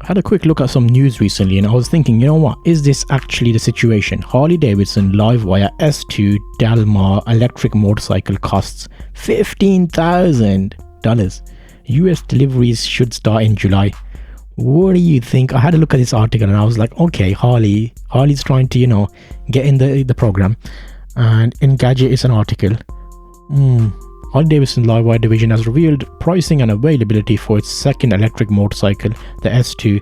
had a quick look at some news recently and I was thinking, you know what, is this actually the situation? Harley Davidson Livewire S2 Dalmar electric motorcycle costs $15,000. US deliveries should start in July. What do you think? I had a look at this article and I was like, okay, Harley's trying to, you know, get in the program. And Engadget is an article. Harley Davidson Livewire division has revealed pricing and availability for its second electric motorcycle, the S2.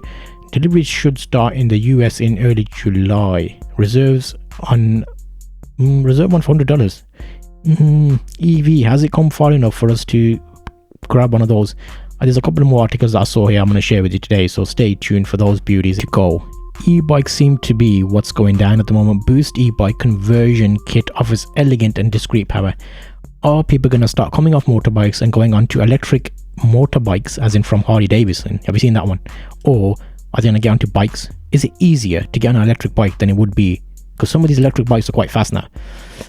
Deliveries should start in the US in early July. Reserve one for $100. EV, has it come far enough for us to grab one of those? There's a couple more articles that I saw here I'm going to share with you today, so stay tuned for those beauties to go. E-bikes seem to be what's going down at the moment. Boost e-bike conversion kit offers elegant and discreet power. Are people going to start coming off motorbikes and going on to electric motorbikes, as in from Harley Davidson? Have you seen that one? Or are they going to get onto bikes? Is it easier to get on an electric bike than it would be? Because some of these electric bikes are quite fast now.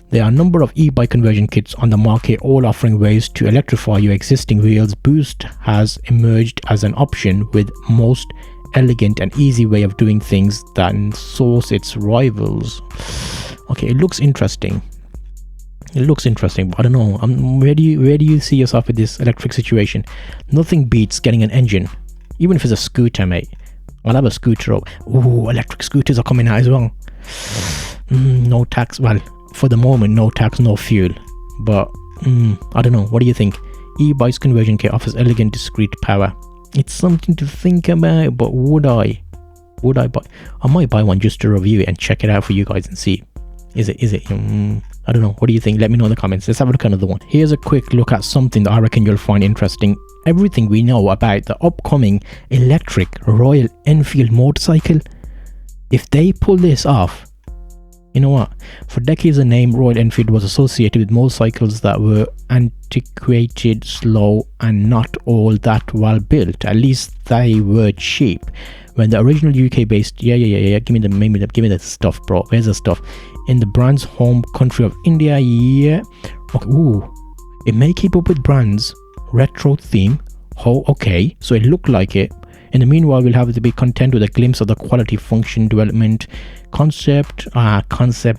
There are a number of e-bike conversion kits on the market, all offering ways to electrify your existing wheels. Boost has emerged as an option with most elegant and easy way of doing things than source its rivals. Okay, it looks interesting. But I don't know. Where do you see yourself with this electric situation? Nothing beats getting an engine, even if it's a scooter, mate. I'll have a scooter. Oh, electric scooters are coming out as well. No tax. Well, for the moment, no tax, no fuel. But I don't know. What do you think? E-bikes conversion kit offers elegant, discreet power. It's something to think about. But would I buy? I might buy one just to review it and check it out for you guys and see. Is it? I don't know. What do you think? Let me know in the comments. Let's have a look at another one. Here's a quick look at something that I reckon you'll find interesting. Everything we know about the upcoming electric Royal Enfield motorcycle. If they pull this off, you know what? For decades, the name Royal Enfield was associated with motorcycles that were antiquated, slow, and not all that well built. At least they were cheap. When the original UK-based, yeah, give me the stuff, bro. Where's the stuff? In the brand's home country of India, yeah. Okay, ooh, it may keep up with brand's retro theme. Oh, okay, so it looked like it. In the meanwhile, we'll have to be content with a glimpse of the quality, function, development, concept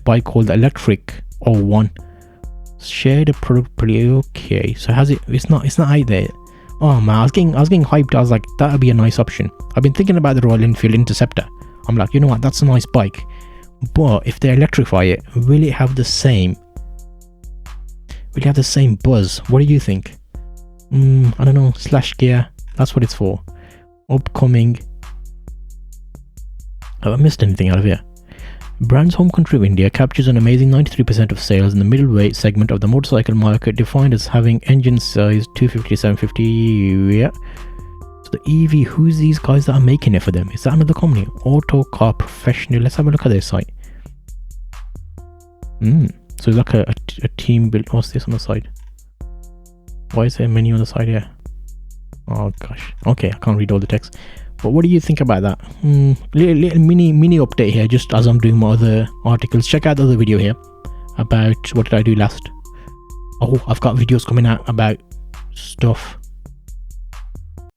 bike called Electric 01. Share the product. Okay, so has it? It's not out there. Oh man, I was getting hyped. I was like, that would be a nice option. I've been thinking about the Royal Enfield Interceptor. I'm like, you know what? That's a nice bike. But if they electrify it, will it have the same? Will it have the same buzz? What do you think? I don't know. Slash gear. That's what it's for. Upcoming. Have I missed anything out of here? Brand's home country of India captures an amazing 93% of sales in the middleweight segment of the motorcycle market, defined as having engine size 250 to 750. Yeah. So the EV, who's these guys that are making it for them? Is that another company? Auto Car Professional. Let's have a look at their site. So it's like a team built. What's this on the side? Why is there a menu on the side here? Oh gosh. Okay, I can't read all the text. But what do you think about that? Little mini update here, just as I'm doing my other articles. Check out the other video here about what did I do last. Oh, I've got videos coming out about stuff